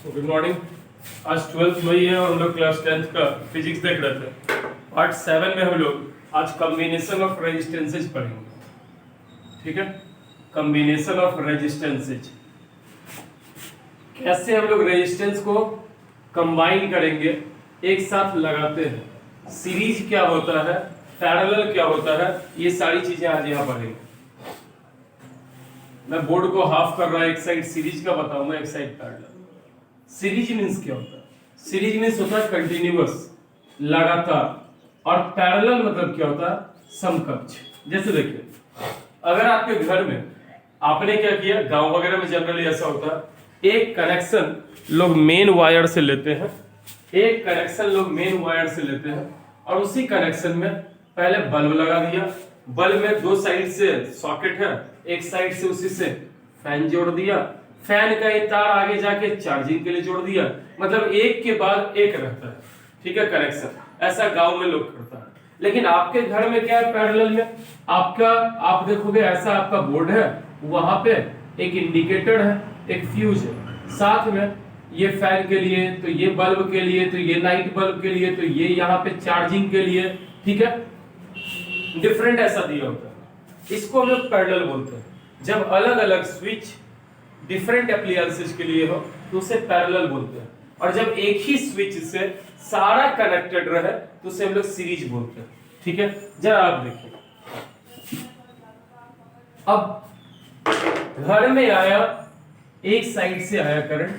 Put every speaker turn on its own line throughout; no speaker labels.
Good morning. आज 12th मई है और हम लोग क्लास 10th का फिजिक्स देख रहे थे। पार्ट 7 में हम लोग आज कॉम्बिनेशन ऑफ रेजिस्टेंसेज पढ़ेंगे। ठीक है, कॉम्बिनेशन ऑफ रेजिस्टेंसेज, कैसे हम लोग रेजिस्टेंस को कंबाइन करेंगे, एक साथ लगाते हैं, सीरीज क्या होता है, पैरेलल क्या होता है, ये सारी चीजें आज यहाँ पढ़ेंगे। मैं बोर्ड को हाफ कर रहा है, एक साइड सीरीज का बताऊंगा, एक साइड पैरेलल। सीरीज मींस क्या होता है? सीरीज मींस होता है कंटिन्यूअस, लगातार, और पैरेलल मतलब क्या होता है? समकक्ष। जैसे देखिए, अगर आपके घर में आपने क्या किया, गांव वगैरह में जनरली ऐसा होता है, एक कनेक्शन लोग मेन वायर से लेते हैं, एक कनेक्शन लोग मेन वायर से लेते हैं, और उसी कनेक्शन में पहले बल्ब लगा दिया, बल्ब में दो साइड से सॉकेट है, एक साइड से उसी से फैन जोड़ दिया, फैन का एक तार आगे जाके चार्जिंग के लिए जोड़ दिया, मतलब एक के बाद एक रहता है। ठीक है, कनेक्शन ऐसा गांव में लोग करता है। लेकिन आपके घर में क्या है? पैरेलल में आपका, आप देखोगे ऐसा आपका बोर्ड है, वहां पे एक इंडिकेटर है, एक फ्यूज है, साथ में ये फैन के लिए, तो ये बल्ब के लिए, तो ये नाइट बल्ब के लिए, तो ये यहाँ पे चार्जिंग के लिए। ठीक है, डिफरेंट ऐसा दिया होता है, इसको हम लोग पैरेलल बोलते हैं। जब अलग अलग स्विच डिफरेंट एप्लायंसेस के लिए हो तो उसे पैरेलल बोलते हैं, और जब एक ही स्विच से सारा कनेक्टेड रहे तो उसे हम लोग सीरीज बोलते हैं। ठीक है, जरा आप देखिए, अब घर में आया, एक साइड से आया करंट,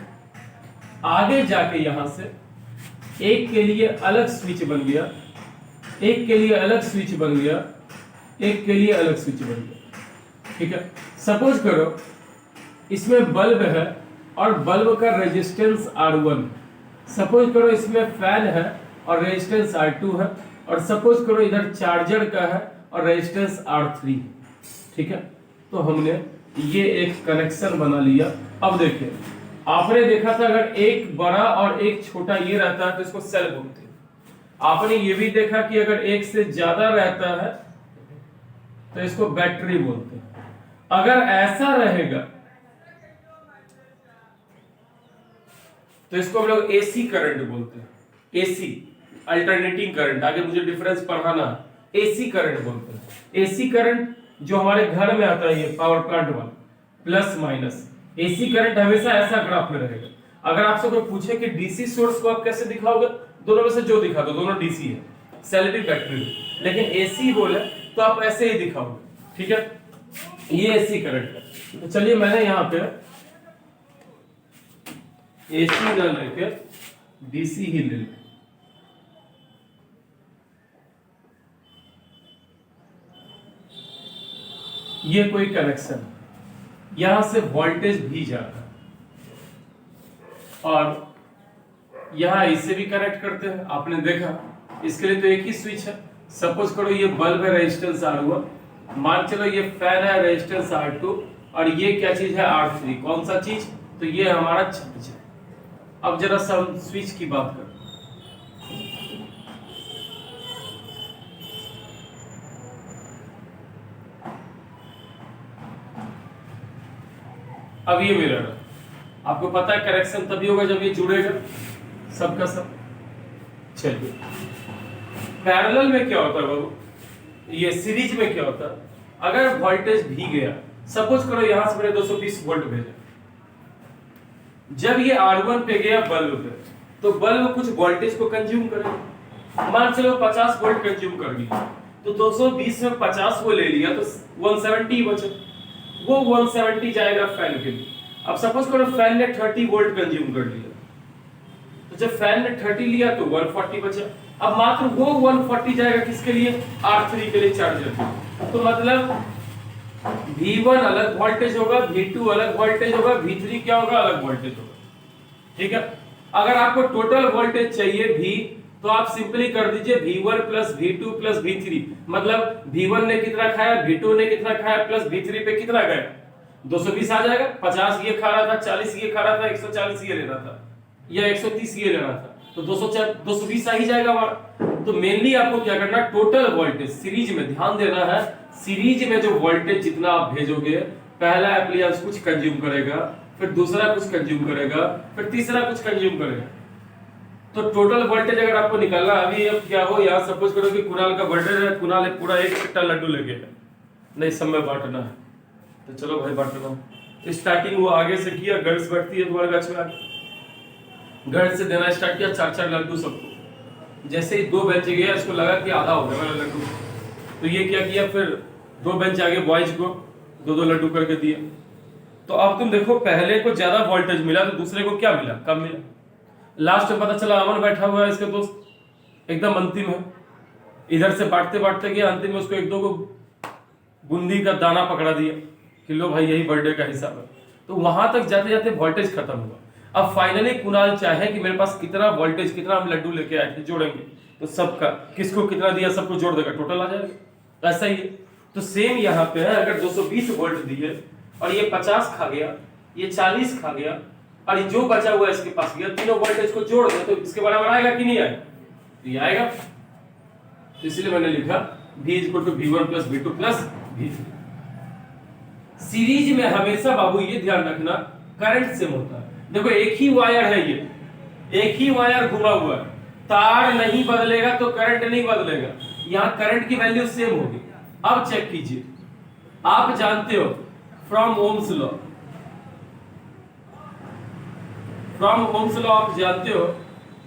आगे जाके यहां से एक के लिए अलग स्विच बन गया, एक के लिए अलग स्विच बन गया, एक के लिए अलग स्विच बन गया। ठीक है, सपोज करो इसमें बल्ब है और बल्ब का रेजिस्टेंस R1, सपोज करो इसमें फैन है और रेजिस्टेंस R2 है, और सपोज करो इधर चार्जर का है और रेजिस्टेंस R3 है। ठीक है, तो हमने ये एक कनेक्शन बना लिया। अब देखिए, आपने देखा था अगर एक बड़ा और एक छोटा ये रहता है तो इसको सेल बोलते हैं। आपने ये भी देखा कि अगर एक से ज्यादा रहता है तो इसको बैटरी बोलते हैं। अगर ऐसा रहेगा तो इसको हम लोग एसी करंट बोलते हैं। एसी, अल्टरनेटिंग करंट, आगे मुझे डिफरेंस पढ़ाना है, एसी करंट बोलते हैं। एसी करंट जो हमारे घर में आता है, ये पावर प्लांट वाला, प्लस माइनस, एसी करंट हमेशा ऐसा ग्राफ में रहेगा। अगर आपसे कोई पूछे कि डीसी सोर्स को आप कैसे दिखाओगे, दोनों में से जो दिखा दो, दोनों डीसी है, सेल भी बैटरी, लेकिन एसी बोले तो आप ऐसे ही दिखाओगे। ठीक है, ये एसी करंट है। तो चलिए, मैंने यहाँ पे एसी ना लेके डीसी ही ले लें। ये कोई कनेक्शन है, यहां से वोल्टेज भी जाता है, और यहां इसे भी कनेक्ट करते हैं। आपने देखा, इसके लिए तो एक ही स्विच है। सपोज करो ये बल्ब है, रेजिस्टेंस R1, मान चलो ये फैन है, रेजिस्टेंस R2, और ये क्या चीज है? R3। कौन सा चीज? तो ये हमारा चार्ज है। अब जरा सा हम स्विच की बात करें, अब ये मिरर है, आपको पता है कनेक्शन तभी होगा जब ये जुड़ेगा सबका सब। चलिए, पैरेलल में क्या होता है बाबू, ये सीरीज में क्या होता है? अगर वोल्टेज भी गया, सपोज करो यहां से मैंने 220 वोल्ट भेजा, जब ये R1 पे गया बल्ब पे, तो बल्ब कुछ वोल्टेज को कंज्यूम करेगा। मान चलो 50 वोल्ट कंज्यूम कर लिया, तो 220 में 50 वो ले लिया तो 170 बचे, वो 170 जाएगा फैन के लिए। अब सपोज करो फैन ने 30 वोल्ट कंज्यूम कर लिया, तो जब फैन ने 30 लिया तो 140 बचा। अब मात्र वो 140 जाएगा किसके लिए? R3 के लिए, चार्जर। तो मतलब V1 अलग वोल्टेज होगा, V2 अलग वोल्टेज होगा, V3 क्या होगा? अलग वोल्टेज होगा। ठीक है, अगर आपको टोटल वोल्टेज चाहिए V, तो आप सिंपली कर दीजिए V1 plus V2 plus V3, मतलब V1 ने कितना खाया, V2 ने कितना खाया, प्लस V3 पे कितना गया, 220 आ जाएगा। 50 ये खा रहा था, 40 ये खा रहा था, 140 ये लेना था, या 130 ये लेना था, तो 220 आ ही जाएगा हमारा। तो मेनली आपको क्या करना, टोटल वोल्टेज सीरीज में ध्यान देना है। सीरीज में जो वोल्टेज जितना आप भेजोगे, पहला एप्लायंस कुछ कंज्यूम करेगा, फिर दूसरा कुछ कंज्यूम करेगा, फिर तीसरा कुछ कंज्यूम करेगा। तो टोटल वोल्टेज अगर आपको निकालना, अभी अब क्या हो, यहाँ सपोज करो कि कुणाल का बर्थडे है, कुणाल एक पूरा एक कट्टा लड्डू लेके है, नहीं सब में बांटना है, तो चलो भाई बांटना। स्टार्टिंग वो आगे से किया, गर्ल्स बैठती है तुम्हारे बैच में, गर्ल्स से देना स्टार्ट किया 4-4 लड्डू सबको। जैसे ही 2 बेंच गया, इसको लगा कि आधा हो गया मेरा लड्डू, तो ये क्या किया, फिर 2 बेंच आगे बॉयज को 2-2 लड्डू करके दिया। तो अब तुम देखो, पहले को ज्यादा वोल्टेज मिला तो दूसरे को क्या मिला, कम मिला। लास्ट में पता चला अमन बैठा हुआ है, इसके दोस्त एकदम अंतिम है, इधर से बांटते बांटते गया, अंतिम में उसको 1-2 को बूंदी का दाना पकड़ा दिया कि लो भाई यही बर्थडे का हिसाब है। तो वहां तक जाते जाते वोल्टेज खत्म हुआ। अब फाइनली कुणाल चाहे कि मेरे पास कितना वोल्टेज, कितना हम लड्डू लेके आए थे, जोड़ेंगे तो सबका किसको कितना दिया सबको जोड़ देगा, टोटल आ जाएगा। ऐसा ही है। तो सेम यहाँ पे है, अगर 220 वोल्ट दिए और ये 50 खा गया, ये 40 खा गया, और ये जो बचा हुआ इसके पास गया, तीनों वोल्टेज को जोड़ दो तो इसके बराबर आएगा कि नहीं आएगा, तो ये आएगा। तो इसलिए मैंने लिखा V = V1 + V2 + V3। Series में हमेशा बाबू ये ध्यान रखना, करंट सेम होता है। देखो एक ही वायर है, ये एक ही वायर घुमा हुआ है, तार नहीं बदलेगा तो करंट नहीं बदलेगा, यहाँ करंट की वैल्यू सेम होगी। अब चेक कीजिए, आप जानते हो from Ohm's law, from Ohm's law आप जानते हो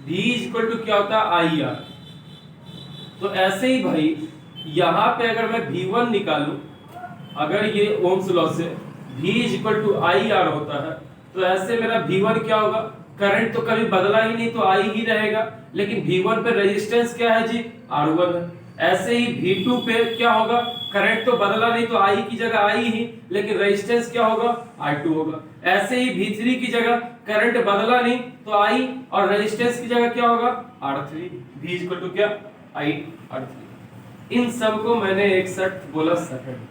V = क्या होता है, IR। तो ऐसे ही भाई यहां पे अगर मैं V1 निकालूं, अगर ये ओम्स लॉ से V = IR होता है, तो ऐसे मेरा V1 क्या होगा, करंट तो कभी बदला ही नहीं तो I ही रहेगा, लेकिन V1 पे रेजिस्टेंस क्या है जी, R1 है। ऐसे ही V2 पे क्या होगा, करंट तो बदला नहीं तो I की जगह I ही, लेकिन रेजिस्टेंस क्या होगा, R2 होगा। ऐसे ही V3 की जगह करंट बदला नहीं तो I, और रेजिस्टेंस की जगह क्या होगा, R3। V = क्या, I R3। इन सब को मैंने एक शर्त बोला सेकंड,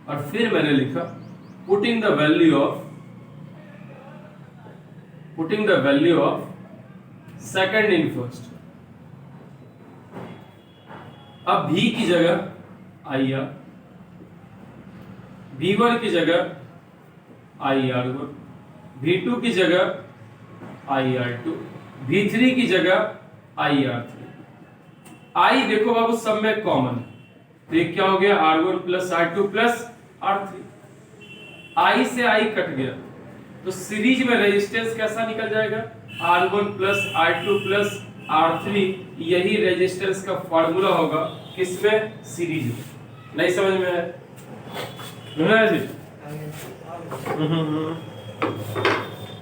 और फिर मैंने लिखा putting the value of second in first. अब V की जगह IR, V1 की जगह IR1, V2 की जगह IR2, V3 की जगह IR3। I देखो बाबू सब में कॉमन है, तो ये क्या हो गया, R1 + R2 + R3। I से I कट गया, तो सीरीज में रेजिस्टेंस कैसा निकल जाएगा, R1 + R2 + R3। यही रेजिस्टेंस का फॉर्मूला होगा किसमें, सीरीज में। नहीं समझ में है जी?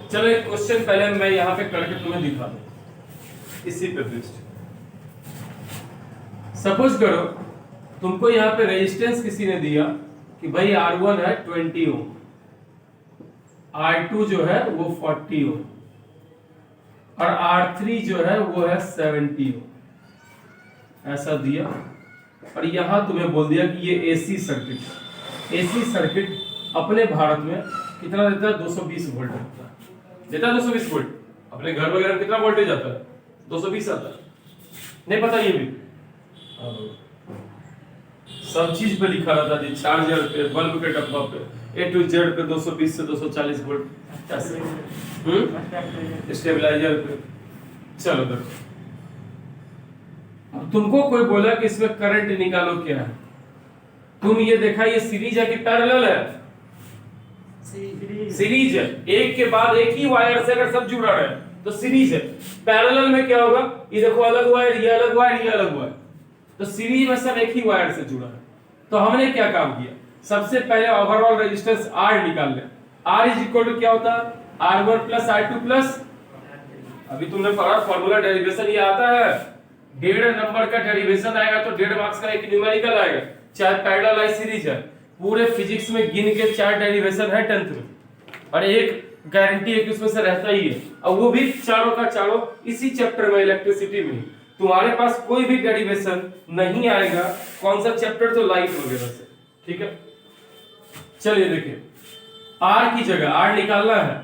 चलो एक क्वेश्चन पहले मैं यहाँ पे करके तुम्हें दिखा दूं, इसी पे बेस्ड। सपोज करो तुमको यहाँ पे रेजिस्टेंस किसी ने दिया कि भाई R1 है 20 ओम, R2 जो है वो 40 ओम, और R3 जो है वो है 70 ओम, ऐसा दिया। और यहां तुम्हें बोल दिया कि ये AC सर्किट है। AC सर्किट अपने भारत में कितना देता है, 220 वोल्ट देता है 220 वोल्ट। अपने घर वगैरह में कितना वोल्टेज आता है, 220 आता है, नहीं पता ये भी, सब चीज पे लिखा रहता है, चार्जर पे, बल्ब के डब्बा पे, A to Z पे 220 से 240 वोल्ट ऐसे, स्टेबलाइजर पे। चलो देखो, अब तुमको कोई बोला कि इसमें करंट निकालो, क्या है, तुम ये देखा ये सीरीज है कि पैरेलल है, सीरीज है, एक के बाद एक ही वायर से अगर सब जुड़ा है तो सीरीज है। पैरेलल में क्या होगा, ये देखो अलग वायर, ये अलग वायर, ये अलग वायर, तो सीरीज में सब एक ही वायर से जुड़ा है। तो हमने क्या काम किया, सबसे पहले ओवरऑल रेजिस्टेंस R निकाल लिया। R = क्या होता है, R1 + R2 + अभी तुमने पढ़ा फॉर्मूला डेरिवेशन, ये आता है 1.5 नंबर का डेरिवेशन आएगा तो 1.5 मार्क्स का एक न्यूमेरिकल आएगा, चाहे पैरेलल है सीरीज है। पूरे फिजिक्स में गिन के 4 डेरिवेशन है 10th में, और एक गारंटी है कि उसमें से रहता ही है, और वो भी चारों का चारों इसी चैप्टर में, इलेक्ट्रिसिटी में। तुम्हारे पास कोई भी डेरिवेशन नहीं आएगा, कौन सा चैप्टर, तो लाइट वगैरह से, ठीक है। चलिए देखिए, R की जगह R निकालना है,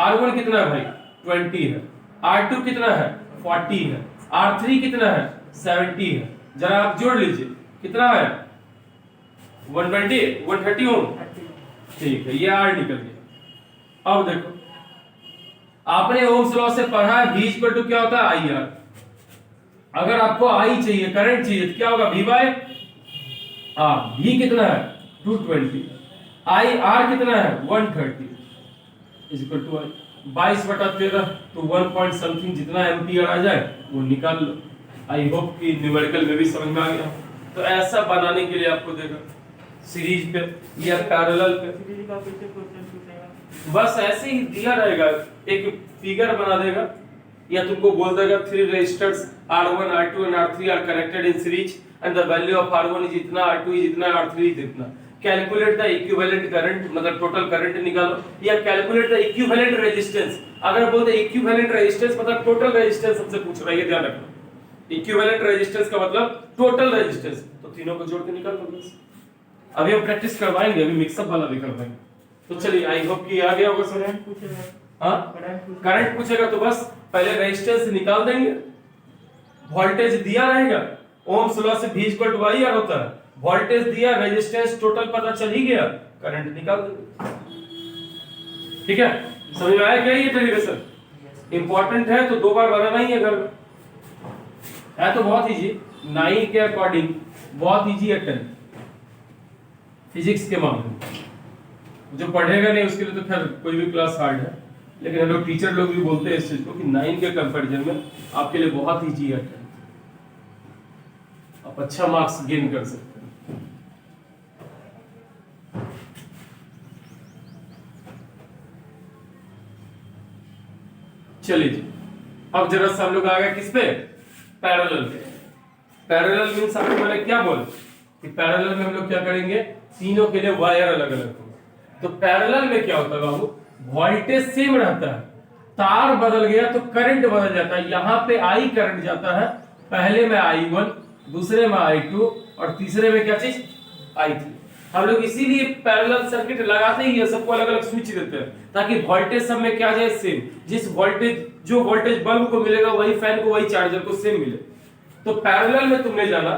R1 कितना है भाई 20 है, R2 कितना है 40 है, R3 कितना है 70 है। जरा आप जोड़ लीजिए कितना है 120 130 ओम, ठीक है, ये R निकल गया। अब देखो, आपने ओम्स लॉ से पढ़ा है V इक्वल टू क्या होता है आई आर। अगर आपको आई चाहिए, करंट चाहिए, तो क्या होगा V बाय आर। V कितना है 220, आई आर कितना है 130 इज इक्वल टू आई 22/13, तो 1 पॉइंट समथिंग जितना एम्पियर आ जाए वो निकाल लो। आई होप कि न्यूमेरिकल में भी समझ में आ गया। तो ऐसा बनाने के लिए आपको देगा सीरीज पे या पैरेलल पे,
सीरीज का कैसे क्वेश्चन पूछेगा?
बस ऐसे ही दिया रहेगा, एक फिगर बना देगा या तुमको बोल देगा 3 resistors R1 R2 and R3 are connected in series and the value of R1 is इतना, R2 इज इतना, R3 इज इतना। कैलकुलेट द इक्विवेलेंट करंट, मतलब टोटल करंट निकालो, या कैलकुलेट द इक्विवेलेंट रेजिस्टेंस। अगर बोलते इक्विवेलेंट रेजिस्टेंस मतलब total resistance हमसे पूछ रहा है, ये ध्यान रखना। इक्विवेलेंट रेजिस्टेंस का मतलब टोटल रेजिस्टेंस, तो तीनों को जोड़ के निकाल लो बस। अभी हम प्रैक्टिस करवाएंगे, अभी मिक्सअप वाला भी करवाएंगे। तो चलिए, आई होप कि आ गया होगा समझ।
करंट पूछेगा।
हां, करंट पूछेगा तो बस पहले रेजिस्टेंस निकाल देंगे, वोल्टेज दिया रहेगा, ओम्स लॉ से V equal to I R होता है, वोल्टेज दिया, रेजिस्टेंस टोटल पता चल ही गया, करंट निकाल देंगे। ठीक है, समझ में आया क्या ये डेरिवेशन? इंपॉर्टेंट है तो 2 बार बनाना ही है घर में। है तो बहुत इजी, 9 के अकॉर्डिंग बहुत इजी है 10 फिजिक्स के मामले में। जो पढ़ेगा नहीं उसके लिए तो खैर कोई भी क्लास हार्ड है, लेकिन हम लोग टीचर लोग भी बोलते हैं इस चीज को कि 9 के कंपैरिजन में आपके लिए बहुत इजी है 10, आप अच्छा मार्क्स गेन कर सकते हैं। चलिए जी, अब जरा सा हम लोग आ गए किस पे, पैरेलल पे। पैरेलल मींस आपको मैंने क्या बोला कि पैरेलल में हम लोग क्या करेंगे, तीनों के लिए वायर अलग अलग होगा। तो पैरेलल में क्या होता है बाबू, वोल्टेज सेम रहता है, तार बदल गया तो करंट बदल जाता है। यहाँ पे आई करंट जाता है, पहले में I1, दूसरे में I2 और तीसरे में क्या चीज I3। हम लोग इसीलिए पैरेलल सर्किट लगाते ही है, सबको अलग अलग स्विच देते हैं ताकि वोल्टेज सब में क्या जाए सेम। जिस वोल्टेज, जो वोल्टेज बल्ब को मिलेगा वही फैन को, वही चार्जर को सेम मिले। तो पैरेलल में तुमने जाना,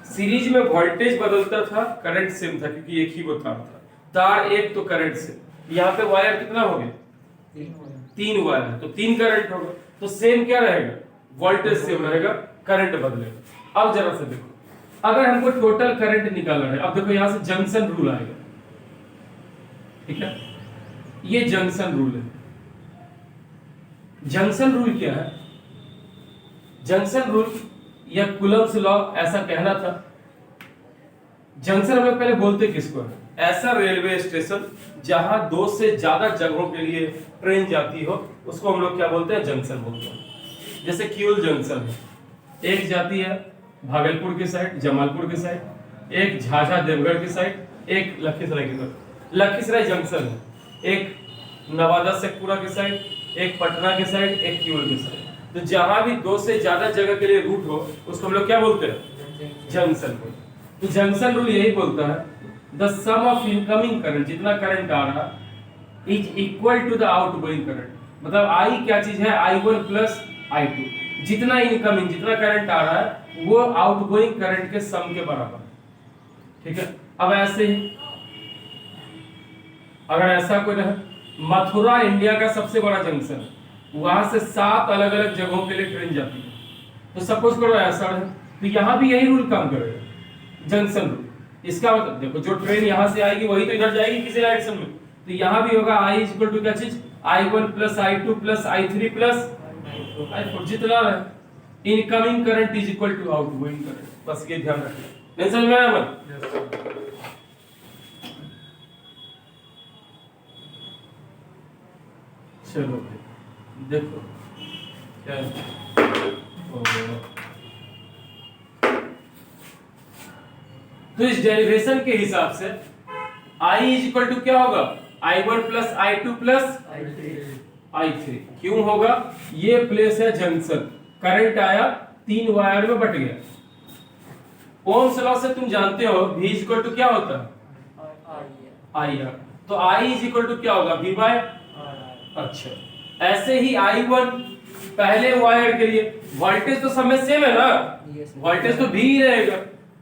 सीरीज में वोल्टेज बदलता था, करंट सेम था क्योंकि एक ही वो तार था, तार एक तो करंट से। यहाँ पे वायर कितना हो गया, 3 वायर है तो 3 करंट होगा, तो सेम क्या रहेगा, वोल्टेज सेम रहेगा, करंट बदलेगा। अब जरा से देखो, अगर हमको टोटल करंट निकालना है, अब देखो यहां से जंक्शन रूल आएगा, ठीक है, ये जंक्शन रूल है। जंक्शन रूल क्या है, जंक्शन रूल या कूलम्ब्स लॉ ऐसा कहना था। जंक्शन हम लोग पहले बोलते किसको है, ऐसा रेलवे स्टेशन जहां 2 से ज्यादा जगहों के लिए ट्रेन जाती हो, उसको हम लोग क्या बोलते हैं, जंक्शन बोलते हैं। जैसे किउल जंक्शन है, एक जाती है भागलपुर की साइड, जमालपुर की साइड, एक झाझा देवगढ़ की साइड, एक लखीसराय की तरफ, लखीसराय जंक्शन है, एक नवादा शेखपुरा की साइड, एक पटना की साइड, एक किउल की साइड। तो जहां भी 2 से ज्यादा जगह के लिए रूट हो उसको हम लोग क्या बोलते हैं, जंक्शन बोलते हैं। तो जंक्शन रूल यही बोलता है, the sum of incoming current, जितना करंट आ रहा is equal to the outgoing current. मतलब आई क्या चीज है, I1 प्लस I2, जितना इनकमिंग, जितना करंट आ रहा है वो आउटगोइंग करंट के सम के बराबर है। ठीक है, अब ऐसे ही अगर ऐसा कोई रहे, मथुरा इंडिया का सबसे बड़ा जंक्शन है, वहां से 7 अलग अलग जगहों के लिए ट्रेन जाती है। तो सपोज करो ऐसा है, तो यहाँ भी यही रूल काम करेगा, जंक्शन रूल। इसका मतलब देखो, जो ट्रेन यहाँ से आएगी वही तो इधर जाएगी किसी डायरेक्शन में, तो यहाँ भी होगा I इक्वल टू क्या चीज, I1 plus I2 plus I3 plus I4, जितना है incoming current is equal to outgoing current. बस ये ध्यान रखना, नहीं समझ में आया मन? चलो भाई देखो क्या है, तो इस डेरिवेशन के हिसाब से I इज इक्वल टू क्या होगा, I1 plus I2 plus I3। क्यों होगा, ये प्लेस है जंक्शन, करंट आया 3 वायर में बट गया। ओम्स लॉ से तुम जानते हो V इज इक्वल टू क्या होता है, IR। तो I इज इक्वल टू क्या होगा, V बाय। अच्छा, ऐसे ही I1 पहले वायर के लिए वोल्टेज तो सब में सेम है ना, वोल्टेज तो V ही रहेगा,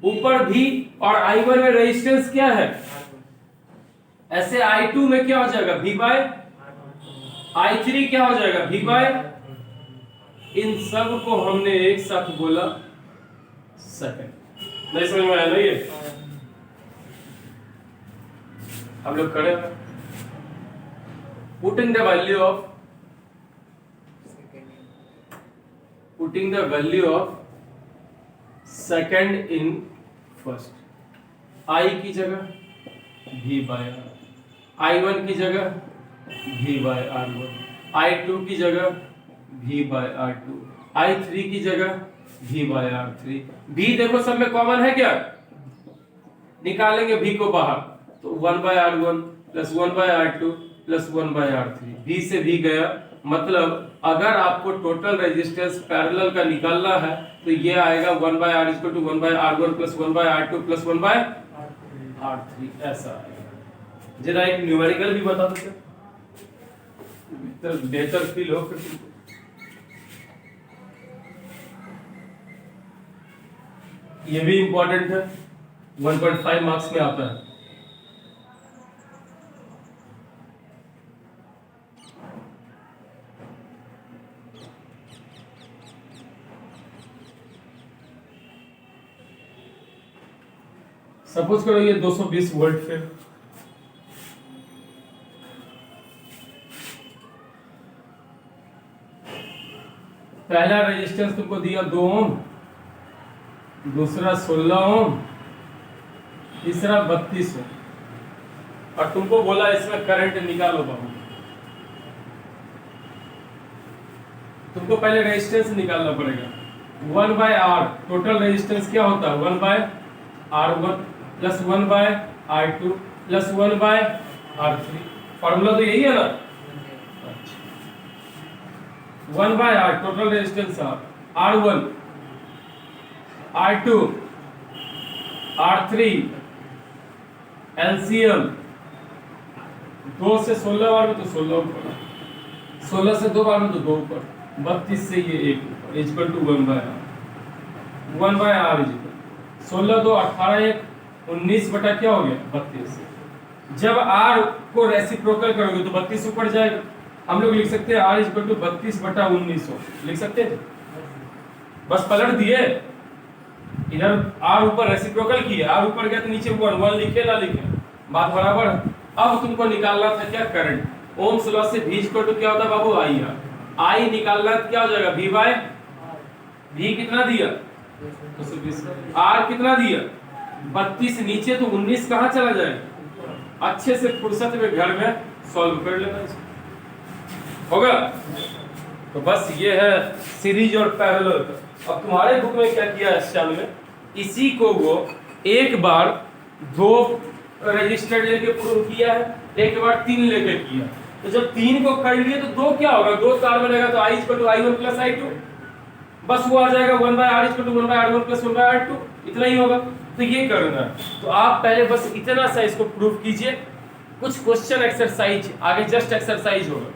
ऊपर V, और I1 में रेजिस्टेंस क्या है, ऐसे I2 में क्या हो जाएगा, V बाय I3 क्या हो जाएगा V बाय, इन सब को हमने एक साथ बोला सेकंड। नहीं समझ में आया ना ये? हम लोग खड़े हैं, putting the value of second in first, I की जगह V बाय R, I1 की जगह V बाय R1, I2 की जगह V बाय R2, I3 की जगह V बाय R3। V देखो सब में कॉमन है क्या? निकालेंगे V को बाहर तो 1 by R1 plus 1 by R2 plus 1 by R3, V से V गया। मतलब अगर आपको टोटल रेजिस्टेंस पैरेलल का निकालना है तो ये आएगा 1 by R equal to 1 by R1 plus 1 by R2 plus 1 by R3, ऐसा आएगा। जरा एक न्यूमेरिकल भी बता दो सर, बेहतर फील हो फिर। ये भी इंपॉर्टेंट है, 1.5 मार्क्स में आता है। सपोज करो ये 220 वोल्ट फिर पहला रेजिस्टेंस तुमको दिया 2 ओम, दूसरा 16 ओम, तीसरा 32 ओम, और तुमको बोला इसमें करंट निकालो बाबू। तुमको पहले रेजिस्टेंस निकालना पड़ेगा 1 बाय R, टोटल रेजिस्टेंस क्या होता है 1 by R1 plus 1 by R2 plus 1 by R3, formula तो यही है ना। 1 by R total resistance R1 R2 R3 LCM 2 से 16 बार में तो 16 ऊपर, 16 से 2 बार में तो 2 ऊपर, 32 से ये 1 ऊपर equal to 1 by R, 1 by R equal 16 2 18 1 19 बटा क्या हो गया 32। जब R को रेसिप्रोकल करोगे तो 32 ऊपर जाएगा। हम लोग लिख सकते हैं R इक्वल टू 32 बटा 19 लिख सकते हैं, बस पलट दिए, इधर R ऊपर रेसिप्रोकल किए, R ऊपर गया तो नीचे 1 लिखे ना लिखे बात बराबर। अब तुमको निकालना था क्या करंट। ओम्स लॉ से V इक्वल टू क्या होता है बाबू I निकालना क्या हो जाएगा V बाय V कितना दिया 220, R कितना दिया 32, नीचे तो 19 कहाँ चला जाएगा। अच्छे से फुर्सत में घर में सॉल्व कर लेना होगा। तो बस ये है सीरीज और पैरेलल का। अब तुम्हारे बुक में क्या किया है चैनल में, इसी को वो एक बार 2 रजिस्टर लेके प्रूव किया है, एक बार 3 लेके किया। तो जब 3 को कर लिए तो 2 क्या होगा, 2 तार बनेगा तो I equal to I1 plus I2, बस वो आ जाएगा 1 by R equal to 1 by R1 plus 1 by R2, इतना ही होगा। तो ये करना है। तो आप पहले बस इतना सा इसको प्रूव कीजिए, कुछ क्वेश्चन एक्सरसाइज आगे जस्ट एक्सरसाइज होगा,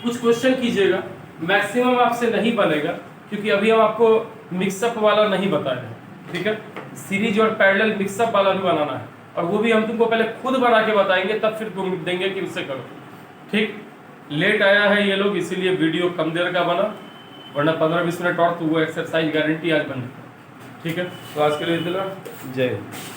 कुछ क्वेश्चन कीजिएगा, मैक्सिमम आपसे नहीं बनेगा क्योंकि अभी हम आपको मिक्सअप वाला नहीं बताए हैं, ठीक है। सीरीज और पैरेलल मिक्सअप वाला भी बनाना है और वो भी हम तुमको पहले खुद बना के बताएंगे, तब फिर तुम देंगे कि उससे करो, ठीक। लेट आया है ये लोग इसीलिए वीडियो कम देर का बना, वरना 15-20 मिनट और तो वो एक्सरसाइज गारंटी आज बन, ठीक है। तो आज के लिए इतना, जय हिंद।